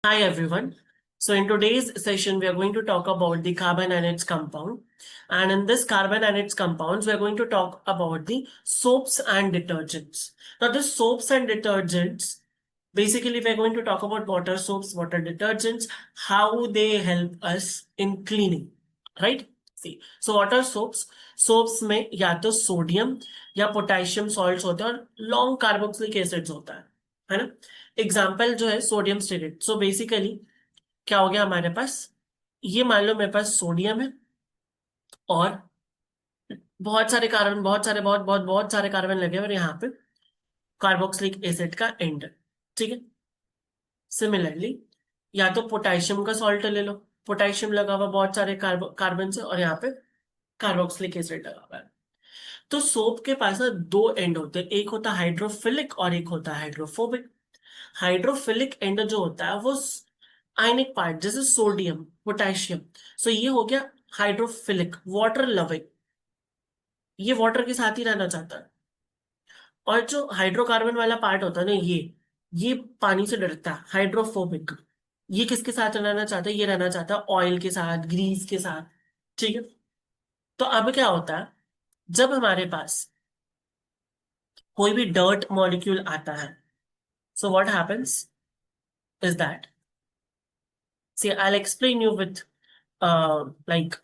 Hi everyone. So in today's session, we are going to talk about the carbon and its compound. And in this carbon and its compounds, we are going to talk about the soaps and detergents. Now the soaps and detergents, basically we're going to talk about water soaps, water detergents, how they help us in cleaning, right? See, so water soaps में या तो sodium या potassium salts होते हैं और long carboxylic acids होता है ना। एग्जाम्पल जो है सोडियम स्टेरेट। सो बेसिकली क्या हो गया हमारे पास, ये मान लो मेरे पास सोडियम है और बहुत सारे कार्बन, बहुत सारे बहुत बहुत बहुत सारे कार्बन लगे और यहाँ पे कार्बोक्सिलिक एसिड का एंड है, ठीक है। सिमिलरली या तो पोटेशियम का सॉल्ट ले लो, पोटेशियम लगा हुआ बहुत सारे कार्बन से और यहाँ पे कार्बोक्सिलिक एसिड लगा हुआ है। तो सोप के पास ना दो एंड होते हैं, एक होता है हाइड्रोफिलिक और एक होता है हाइड्रोफोबिक। हाइड्रोफिलिक एंड जो होता है वो आयनिक पार्ट जैसे सोडियम पोटेशियम, सो ये हो गया हाइड्रोफिलिक, वाटर लविंग, ये वाटर के साथ ही रहना चाहता है। और जो हाइड्रोकार्बन वाला पार्ट होता है ना, ये पानी से डरता है, हाइड्रोफोबिक। ये किसके साथ रहना चाहता है, ये रहना चाहता है ऑयल के साथ, ग्रीस के साथ, ठीक है। तो अब क्या होता है, जब हमारे पास कोई भी डर्ट मॉलिक्यूल आता है, so what happens is that, see I will explain you with like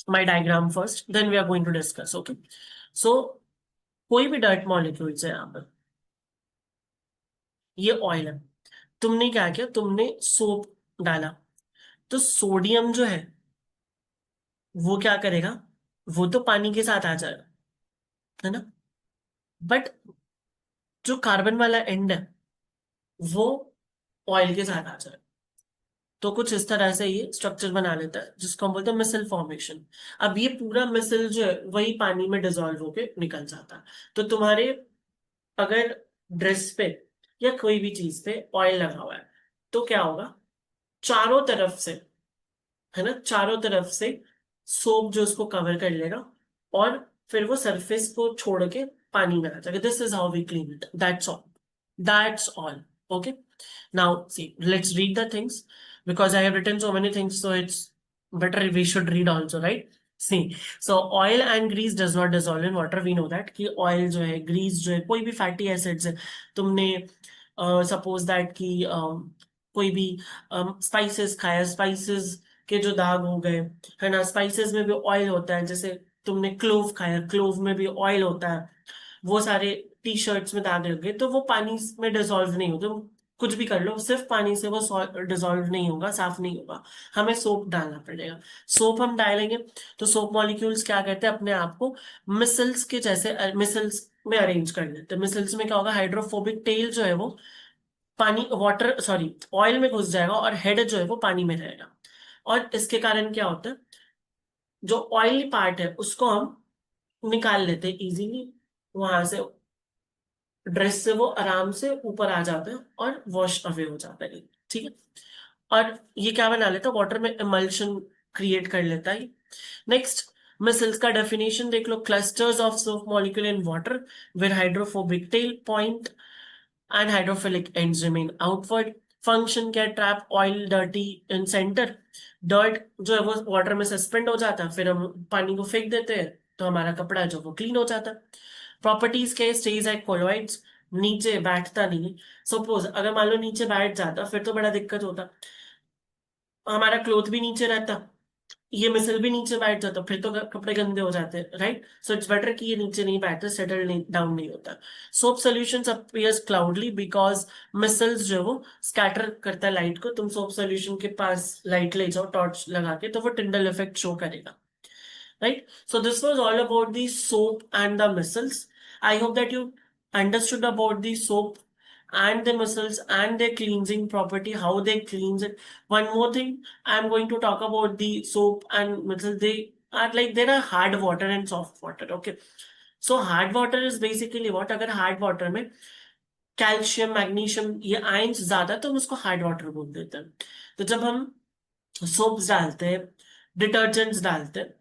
my diagram first, then we are going to discuss, okay? So कोई भी डर्ट मॉलिक्यूल्स है यहाँ पर, ये ऑयल है, तुमने क्या किया, तुमने सोप डाला, तो सोडियम जो वो क्या करेगा, वो तो पानी के साथ आ जाएगा, है ना। बट जो कार्बन वाला एंड है वो ऑयल के साथ आ जाएगा। तो कुछ इस तरह से ये स्ट्रक्चर बना लेता है जिसको हम बोलते हैं मिसल फॉर्मेशन। अब ये पूरा मिसल जो है वही पानी में डिजोल्व होके निकल जाता है। तो तुम्हारे अगर ड्रेस पे या कोई भी चीज पे ऑयल लगा हुआ है तो क्या होगा, चारों तरफ से, है ना, चारों तरफ से सोप जो उसको कवर कर लेगा और फिर वो सरफेस को छोड़ के पानी में आ जाएगा। This is how we clean it, that's all, that's all, okay. Now see let's read the things because I have written so many things, so it's better we should read also, right? See, so oil and grease does not dissolve in water. We know that कि oil जो है, grease जो है, कोई भी fatty acids है, तुमने suppose that कि कोई भी स्पाइसेस खाया, स्पाइसेस के जो दाग हो गए, है ना, स्पाइसेस में भी ऑयल होता है। जैसे तुमने क्लोव खाया, क्लोव में भी ऑयल होता है। वो सारे टी शर्ट्स में दाग लग गए तो वो पानी में डिसॉल्व नहीं होते, कुछ भी कर लो, सिर्फ पानी से वो डिसॉल्व नहीं होगा, साफ नहीं होगा, हमें सोप डालना पड़ेगा। सोप हम डालेंगे तो सोप मॉलिक्यूल्स क्या करते हैं, अपने आप को मिसल्स के जैसे मिसल्स में अरेंज कर लेते हैं। मिसल्स में क्या होगा, हाइड्रोफोबिक टेल जो है वो पानी वाटर सॉरी ऑयल में घुस जाएगा और हेड जो है वो पानी में रहेगा। और इसके कारण क्या होता है, जो ऑयली पार्ट है उसको हम निकाल लेते हैं इजीली, वहां से ड्रेस से वो आराम से ऊपर आ जाता है और वॉश अवे हो जाता है, ठीक है। और ये क्या बना लेता है, वाटर में इमल्शन क्रिएट कर लेता है। नेक्स्ट, मिसल्स का डेफिनेशन देख लो, clusters of soap molecule in water with hydrophobic tail point and hydrophilic ends remain outward. Function क्या, trap oil dirty in centre. Dirt जो है वो वाटर में सस्पेंड हो जाता है, फिर हम पानी को फेंक देते हैं तो हमारा कपड़ा जो वो क्लीन हो जाता है। प्रॉपर्टीज के, स्टेज एट कोलोइड्स, नीचे बैठता नहीं। सपोज अगर मान लो नीचे बैठ जाता फिर तो बड़ा दिक्कत होता, हमारा क्लोथ भी नीचे रहता, ये मिसल भी नीचे बैठ जाता, फिर तो कपड़े गंदे हो जाते, राइट। सो इट्स बेटर कि ये नीचे नहीं बैठता, सेटल नहीं डाउन नहीं होता। Soap solution appears cloudy because micelles जो है वो स्कैटर करता है लाइट को। तुम सोप सोल्यूशन के पास लाइट ले जाओ टॉर्च लगा के तो वो टिंडल इफेक्ट शो करेगा, right? So this was all about the soap and the missiles. I hope that you understood about the soap and the missiles and their cleansing property, how they cleanse it. One more thing, I'm going to talk about the soap and missiles. They are like, there are hard water and soft water, okay? So hard water is basically what, अगर hard water में calcium magnesium ये ions ज्यादा तो हम उसको hard water बोल देते हैं। तो जब हम सोप्स डालते हैं, डिटर्जेंट्स डालते हैं,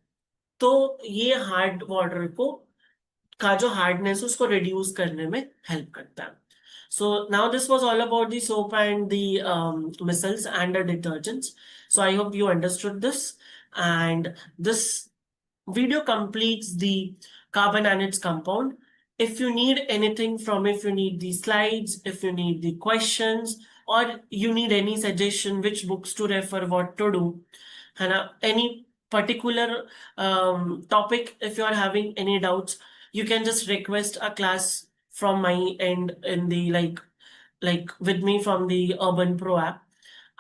तो ये हार्ड वाटर को का जो हार्डनेस उसको रिड्यूस करने में हेल्प करता है। So now this was all about the soap and the missiles and the detergents. So I hope you understood this. And this video completes the carbon and its compound. If you need anything from, if you need the slides, if you need the questions, or you need any suggestion, which books to refer, what to do, and any particular topic, if you are having any doubts, you can just request a class from my end in the like with me from the Urban Pro app.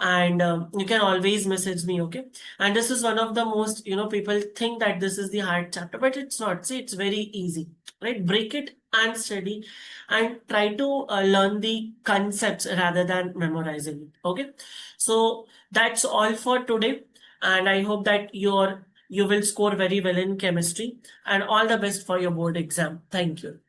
And you can always message me, okay? And this is one of the most, people think that this is the hard chapter, but it's not. See, it's very easy, right? Break it and study and try to learn the concepts rather than memorizing it, okay? So that's all for today. And I hope that you will score very well in chemistry, and all the best for your board exam. Thank you.